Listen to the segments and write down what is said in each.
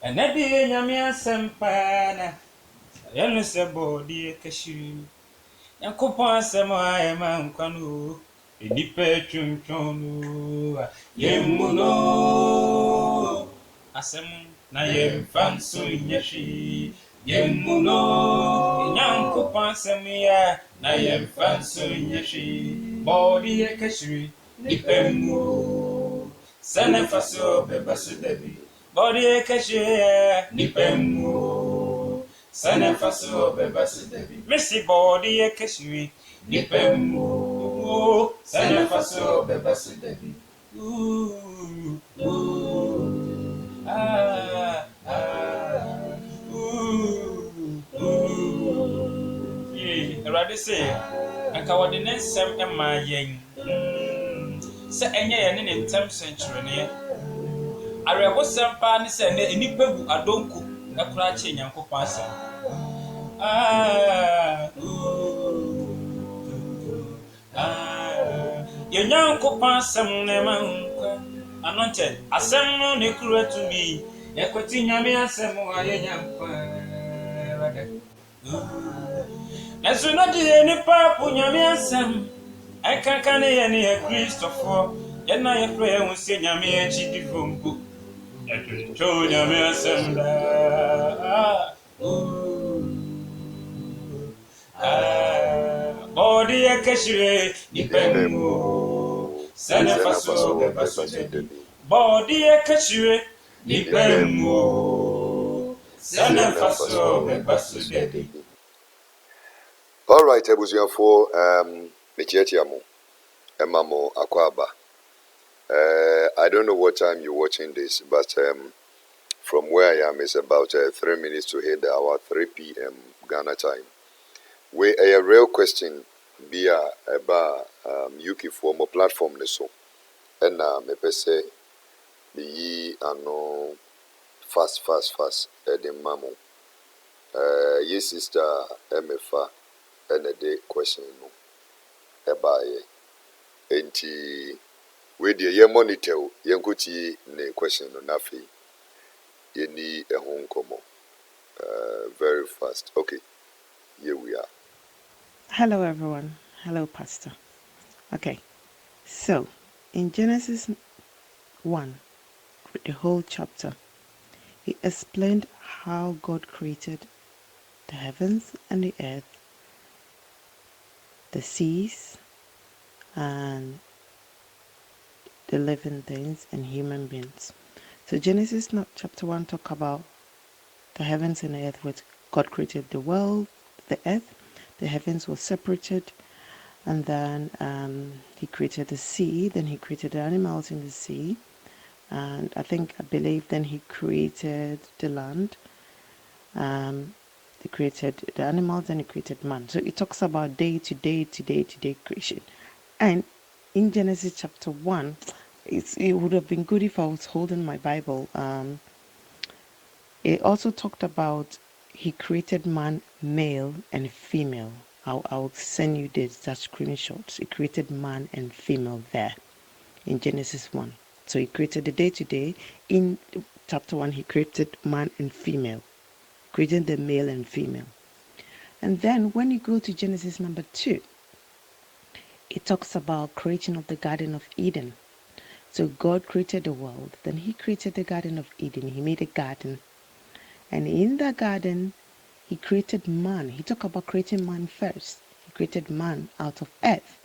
And that day, Yamia Sampana, Yanusabo, dear Cashew, and Coupon Samoa, man, Canu, in the Petrum Chonu, Yemuno, Asem, Nayem Fanso Yashi, Yemuno, Yan Coupon Samia, Nayem Fanso Yashi, Body a Cashew, Nipemu, Sanafaso, Bebasudabi. Body cashier, Nipemu, Sanafaso, Bebasudabi. Missy body cashier, Nipemu, Sanafaso, Bebasudabi. Ooh, ooh, ah, ah, ooh. Yea, rather say, I covered the next some and my yang. Say, any in 10th century. Arebo sempa ni se ne nipa gu adonko ekura che nyankopon asem ye nyankopon asem ne mankwa anointed asem no ne kura to me ekwati nyame asem wa ye nyankopon esu no de nipa pu nyame asem ekaka ne ye ne Christopher ye na ye kura ye hu se nyame echi di vombo Chonya me asembla body akashire nipemu sana faso bebasude body akashire nipemu sana faso bebasude. All right, ebusuafo mechiachiamo emamo akwaba. I don't know what time you're watching this, but from where I am, it's about 3 minutes to hit the hour, 3 p.m. Ghana time. We a real question be about Yuki for more platform so. And me pese be ano fast the mamo. Yes sister MFA and the question no. Eba enti we dey ye monitor ye nkuti ne question no nafi ye ni ehun komo very fast. Okay, here we are. Hello everyone. Hello Pastor. Okay. So, in Genesis 1, the whole chapter, he explained how God created the heavens and the earth, the seas, and the living things and human beings. So Genesis chapter 1 talk about the heavens and the earth, which God created the world, the earth. The heavens were separated, and then he created the sea, then he created the animals in the sea, and I believe then he created the land. He created the animals, and he created man. So it talks about day to day creation. And in Genesis chapter 1, it would have been good if I was holding my Bible. It also talked about he created man male and female. I'll send you that screenshots. He created man and female there in Genesis 1. So he created the day to day. In chapter 1, he created man and female, creating the male and female. And then when you go to Genesis number 2, it talks about creation of the Garden of Eden. So God created the world, then he created the Garden of Eden. He made a garden. And in that garden, he created man. He talked about creating man first. He created man out of earth.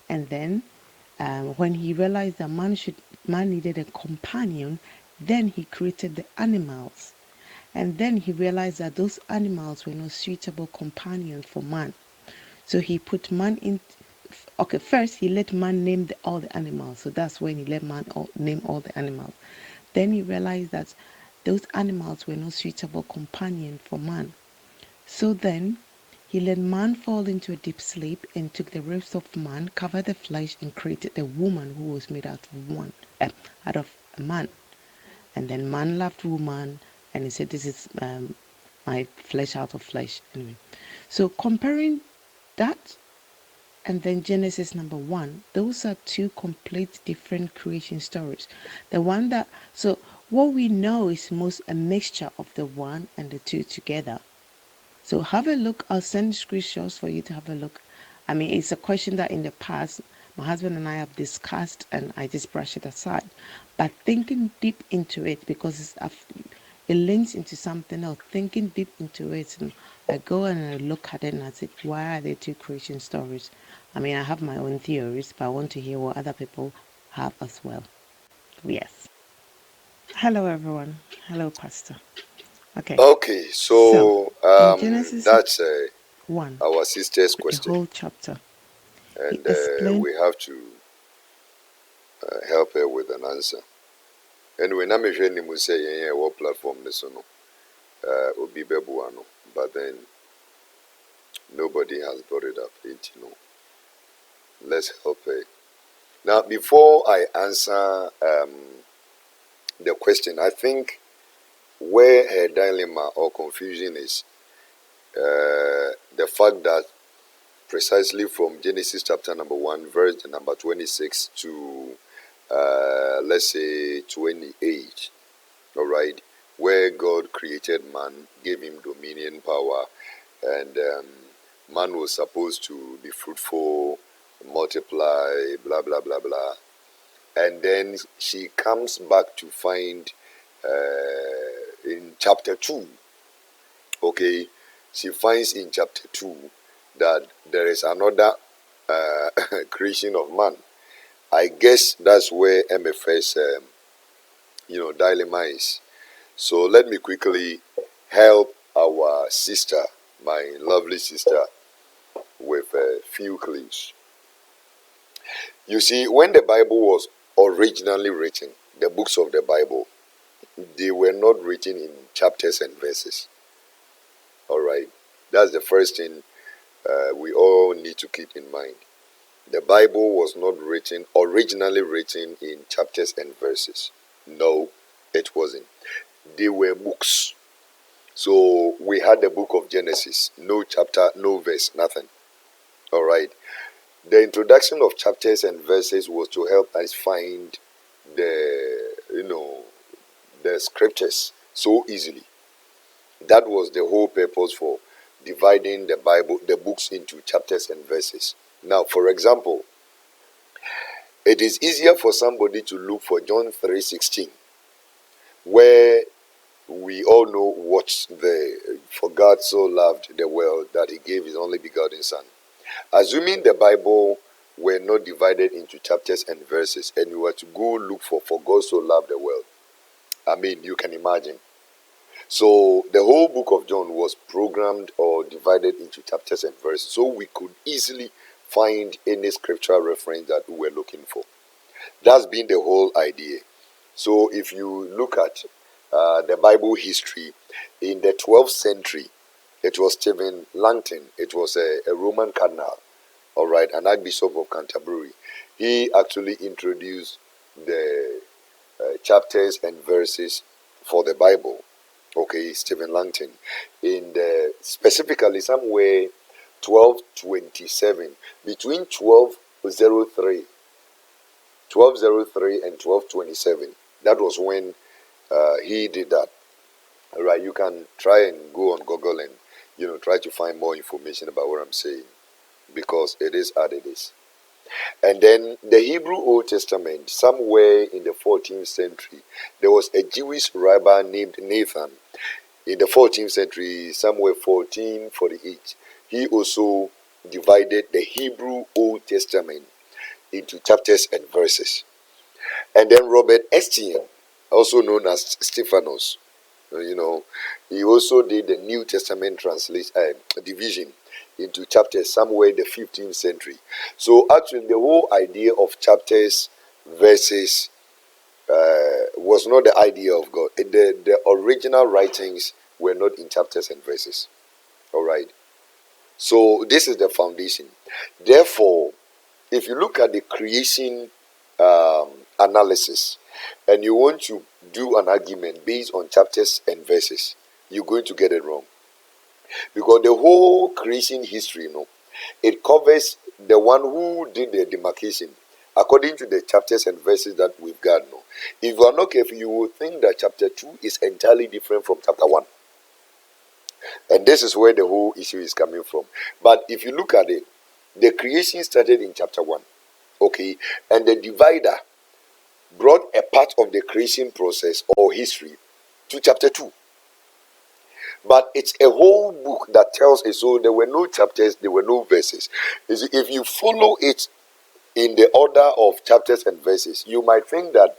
And then when he realized that man needed a companion, then he created the animals. And then he realized that those animals were no suitable companion for man. So he put man in. Okay, first he let man name all the animals. So that's when he let man name all the animals. Then he realized that those animals were no suitable companion for man. So then he let man fall into a deep sleep and took the ribs of man, covered the flesh, and created the woman who was made out of a man. And then man loved woman, and he said, "This is my flesh out of flesh." Anyway, so comparing that and then Genesis number 1, those are two complete different creation stories. The one that, so What we know is most a mixture of the one and the two together. So have a look. I'll send screenshots for you to have a look. I mean, it's a question that in the past my husband and I have discussed, and I just brush it aside. But thinking deep into it, because it links into something else. Thinking deep into it, and I go and I look at it and I say, why are there two creation stories? I mean, I have my own theories, but I want to hear what other people have as well. Yes. Hello, everyone. Hello, Pastor. Okay. Okay, So so in Genesis that's 1, our sister's the question, whole chapter, he and explained. we have to help her with an answer. Anyway, na me hwɛ ni mu sɛ yɛn a ɛwɔ platform ne so no, obi bɛboa no, but then nobody has brought it up. Let's help her. Now, before I answer the question, I think where her dilemma or confusion is the fact that precisely from Genesis chapter number 1, verse number 26 to let's say 28, all right, where God created man, gave him dominion, power, and man was supposed to be fruitful, multiply, blah, blah, blah, blah. And then she comes back to find in chapter 2, okay, she finds in chapter 2 that there is another creation of man. I guess that's where MFS, dilemma is. So let me quickly help our sister, my lovely sister, with a few clues. You see, when the Bible was originally written, the books of the Bible, they were not written in chapters and verses. All right, that's the first thing we all need to keep in mind. The Bible was not originally written in chapters and verses. No, it wasn't. They were books. So we had the book of Genesis, no chapter, no verse, nothing. All right. The introduction of chapters and verses was to help us find the scriptures so easily. That was the whole purpose for dividing the Bible, the books, into chapters and verses. Now, for example, it is easier for somebody to look for John 3:16, where we all know for God so loved the world that he gave his only begotten son. Assuming the Bible were not divided into chapters and verses, and you were to go look for God so loved the world, I mean, you can imagine. So the whole book of John was programmed or divided into chapters and verses, so we could easily find any scriptural reference that we were looking for. That's been the whole idea. So if you look at the Bible history, in the 12th century, it was Stephen Langton. It was a Roman cardinal, all right, an Archbishop of Canterbury. He actually introduced the chapters and verses for the Bible. Okay, Stephen Langton, specifically somewhere 1227, between 1203 and 1227. That was when he did that. All right, you can try and go on Google and try to find more information about what I'm saying, because it is as it is. And then the Hebrew Old Testament, somewhere in the 14th century, there was a Jewish rabbi named Nathan. In the 14th century, somewhere 1448, he also divided the Hebrew Old Testament into chapters and verses. And then Robert Estienne, also known as Stephanos, he also did the New Testament division into chapters somewhere in the 15th century. So actually the whole idea of chapters, verses, was not the idea of God. The original writings were not in chapters and verses. All right. So this is the foundation. Therefore, if you look at the creation analysis and you want to do an argument based on chapters and verses, you're going to get it wrong. Because the whole creation history, it covers the one who did the demarcation, according to the chapters and verses that we've got. No, if you are not careful, you will think that chapter 2 is entirely different from chapter 1. And this is where the whole issue is coming from. But if you look at it, the creation started in chapter 1. Okay, and the divider brought a part of the creation process or history to chapter 2. But it's a whole book that tells us, so there were no chapters, there were no verses. If you follow it in the order of chapters and verses, you might think that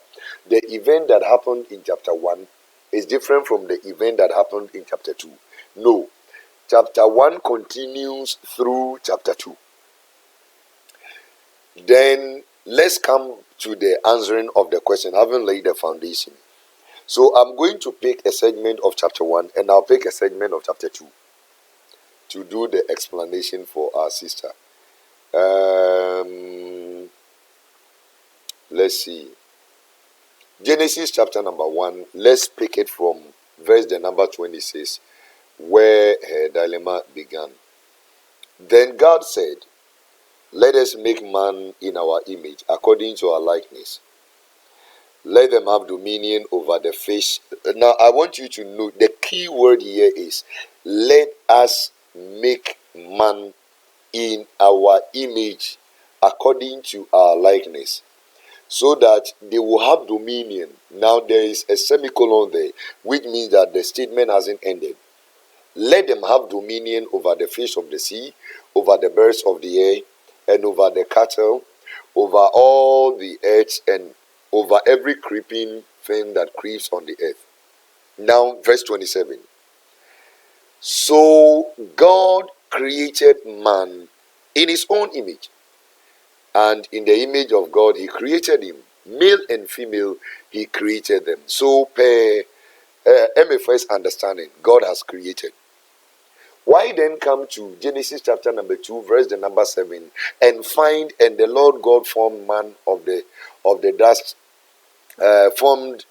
the event that happened in chapter 1 is different from the event that happened in chapter 2. No. Chapter 1 continues through chapter 2. Then let's come to the answering of the question, having laid the foundation. So I'm going to pick a segment of chapter 1 and I'll pick a segment of chapter 2 to do the explanation for our sister. Let's see. Genesis chapter number 1. Let's pick it from verse the number 26, where her dilemma began. Then God said, "Let us make man in our image, according to our likeness. Let them have dominion over the fish." Now, I want you to know the key word here is, let us make man in our image, according to our likeness, so that they will have dominion. Now, there is a semicolon there, which means that the statement hasn't ended. Let them have dominion over the fish of the sea, over the birds of the air, and over the cattle, over all the earth, and over every creeping thing that creeps on the earth. Now, verse 27. So God created man in his own image, and in the image of God he created him. Male and female he created them. So per MFS understanding, God has created. Why then come to Genesis chapter number 2, verse the number 7, and find, and the Lord God formed man of the dust, formed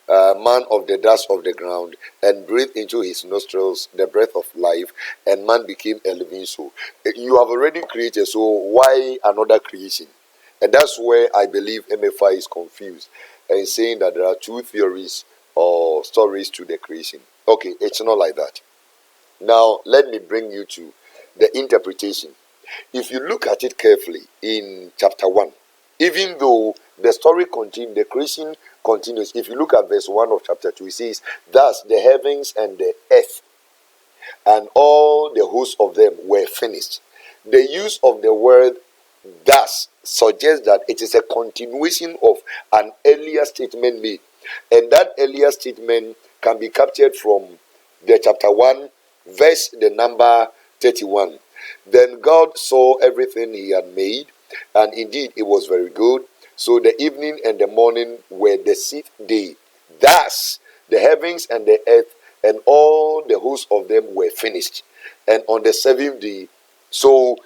man of the dust of the ground, and breathed into his nostrils the breath of life, and man became a living soul. You have already created, so why another creation? And that's where I believe MFI is confused and saying that there are two theories or stories to the creation. Okay, it's not like that. Now, let me bring you to the interpretation. If you look at it carefully in chapter 1, even though the story continues, the creation continues. If you look at verse 1 of chapter 2, it says, "Thus the heavens and the earth and all the hosts of them were finished." The use of the word "thus" suggests that it is a continuation of an earlier statement made. And that earlier statement can be captured from the chapter 1, verse the number 31. Then God saw everything he had made, and indeed it was very good. So the evening and the morning were the 6th day. Thus the heavens and the earth and all the hosts of them were finished. And on the 7th day, so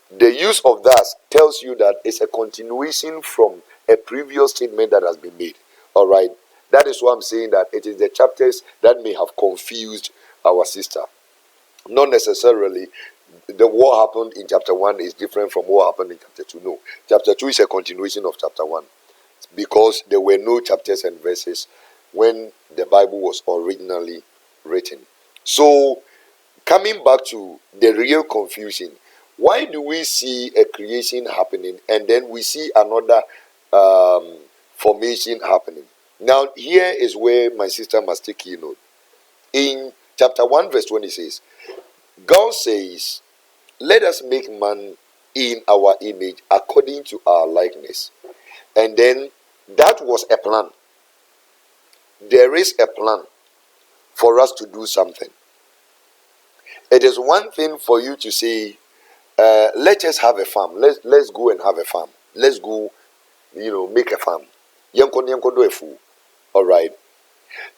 the use of "thus" tells you that it's a continuation from a previous statement that has been made. All right. That is why I'm saying that it is the chapters that may have confused our sister. Not necessarily what happened in chapter 1 is different from what happened in chapter 2. No. Chapter 2 is a continuation of chapter 1 because there were no chapters and verses when the Bible was originally written. So, coming back to the real confusion, why do we see a creation happening and then we see another formation happening? Now, here is where my sister must take key note. In chapter 1, verse 20 says, God says, "Let us make man in our image according to our likeness." And then that was a plan. There is a plan for us to do something. It is one thing for you to say, let us have a farm. Let's go and have a farm. Let's go, make a farm. All right.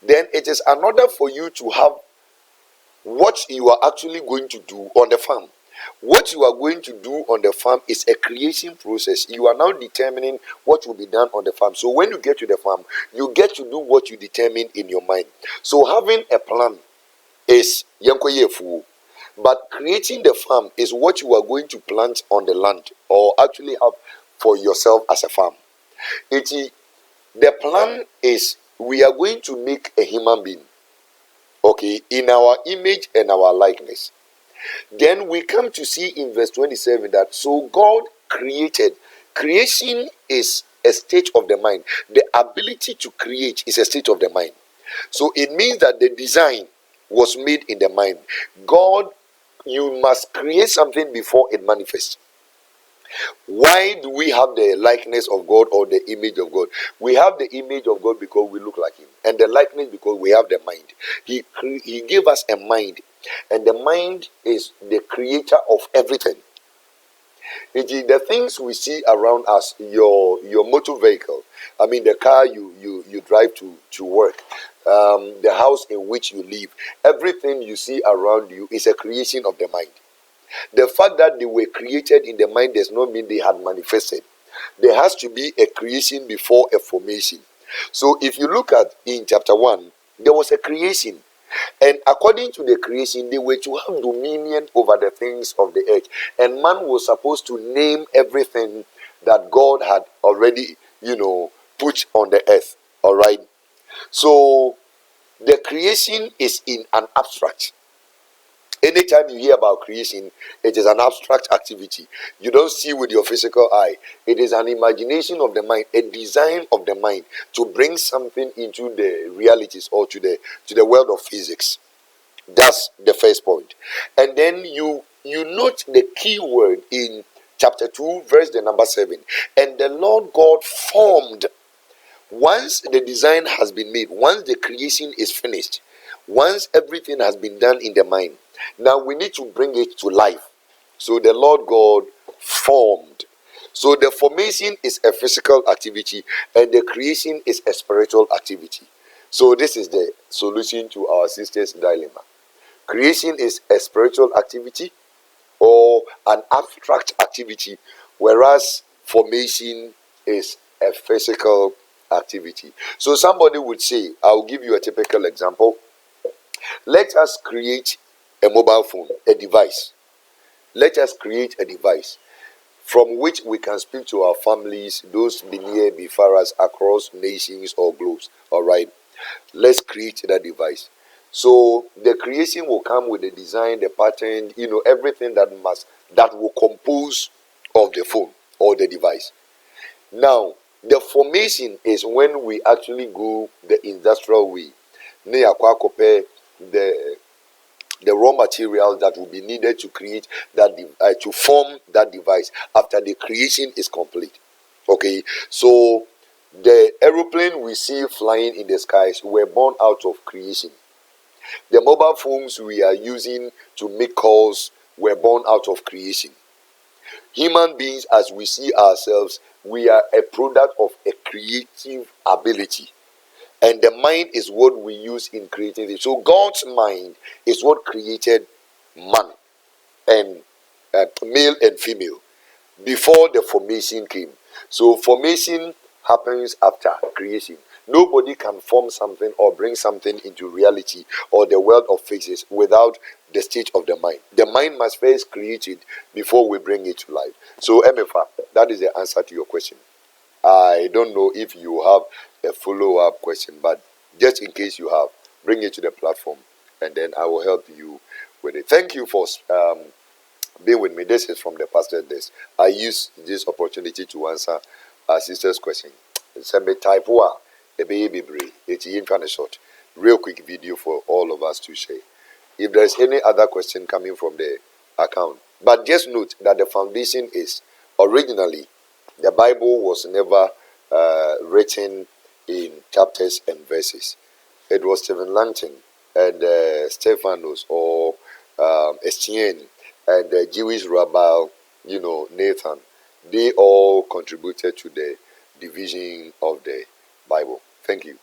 Then it is another for you to have what you are actually going to do on the farm. What you are going to do on the farm is a creation process. You are now determining what will be done on the farm. So when you get to the farm, you get to do what you determine in your mind. So having a plan is yankoyefu. But creating the farm is what you are going to plant on the land or actually have for yourself as a farm. The plan is we are going to make a human being, okay, in our image and our likeness. Then we come to see in verse 27 that so God created. Creation is a state of the mind. The ability to create is a state of the mind. So it means that the design was made in the mind. God, you must create something before it manifests. Why do we have the likeness of God or the image of God? We have the image of God because we look like Him, and the likeness because we have the mind. He gave us a mind, and the mind is the creator of everything. It is the things we see around us, your motor vehicle, I mean the car you drive to work, the house in which you live, everything you see around you is a creation of the mind. The fact that they were created in the mind does not mean they had manifested. There has to be a creation before a formation. So if you look at in chapter 1, there was a creation. And according to the creation, they were to have dominion over the things of the earth. And man was supposed to name everything that God had already, put on the earth. All right. So the creation is in an abstract. Anytime you hear about creation, it is an abstract activity. You don't see with your physical eye. It is an imagination of the mind, a design of the mind to bring something into the realities or to the world of physics. That's the first point. And then you note the key word in chapter 2, verse the number 7. And the Lord God formed. Once the design has been made, once the creation is finished, once everything has been done in the mind, now we need to bring it to life. So the Lord God formed. So the formation is a physical activity and the creation is a spiritual activity. So this is the solution to our sister's dilemma. Creation is a spiritual activity or an abstract activity, whereas formation is a physical activity. So somebody would say, I'll give you a typical example. Let us create a mobile phone, a device. Let us create a device from which we can speak to our families, those be near, be far as across nations or globes. All right. Let's create that device. So the creation will come with the design, the pattern, everything that will compose of the phone or the device. Now, the formation is when we actually go the industrial way. The raw material that will be needed to create that to form that device after the creation is complete. Okay, so the aeroplane we see flying in the skies were born out of creation. The mobile phones we are using to make calls were born out of creation. Human beings, as we see ourselves, we are a product of a creative ability. And the mind is what we use in creating it. So God's mind is what created man and male and female before the formation came. So formation happens after creation. Nobody can form something or bring something into reality or the world of physics without the state of the mind. The mind must first create it before we bring it to life. So MFA, that is the answer to your question. I don't know if you have a follow-up question, but just in case you have, bring it to the platform and then I will help you with it. Thank you for being with me. This is from the pastor desk. I use this opportunity to answer our sister's question. Send me type one, a baby brain. It's in short. Real quick video for all of us to share. If there's any other question coming from the account, but just note that the foundation is originally the Bible was never written in chapters and verses. It was Stephen Langton and Stephanos or Estienne and the Jewish rabbi, Nathan. They all contributed to the division of the Bible. Thank you.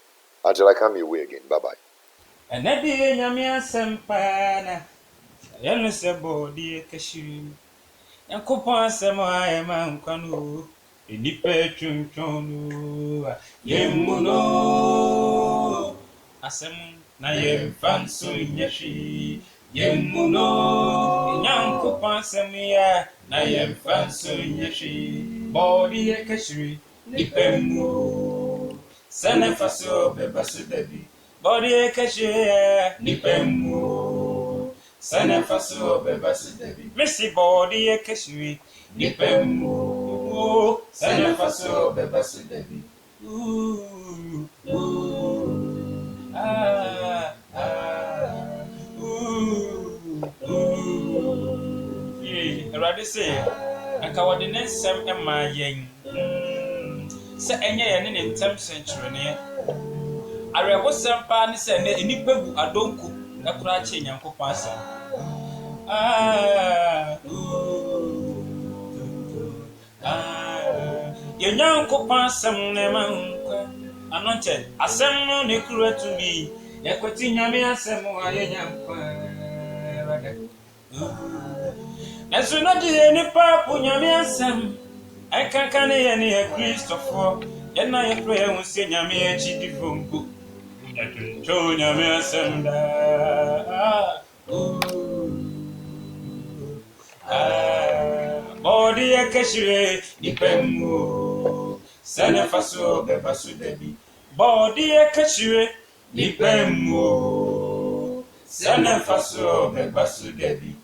Until I come your way again. Bye-bye. And that day, Yamia Sempana, Yanisabo, dear Cashew, and Coupon Samoa, man, Quanu, a nipper chunu, Yemuno, Asem, Nayem, Fansu, Yashi, Yemuno, Nyankopon Samia, na yemfanso nyeshi, body e kashiri, nipemu, senefaso bebasu debi, body e kashiri, nipemu, senefaso bebasu debi, missy body e kashiri, nipemu, senefaso bebasu debi. Erade say anka wode ne nsɛm ɛma yɛn sɛ ɛnyɛ yɛn ne ntɛm century ne arɛbo sɛm pa ne sɛ ne nipa gu adonko ɛkora akye Nyankopɔn asɛm yɛn Nyankopɔn asɛm ne ma nkwa ano nkyɛ asɛm no ne kura tumi yɛkɔti Nyame asɛm a yɛnya nkwa Esu no di ni papu Nyame asɛm ɛkanka ne yɛ ne yɛ Kristofo yɛ na yɛ pray hu sɛ Nyame akyi di fompo yɛtwentwo Nyame asɛm da body yɛ kɛhyire nipɛmu sɛne fa so bɛba so dabi body yɛ kɛhyire nipɛmu sɛne fa so bɛba so dabi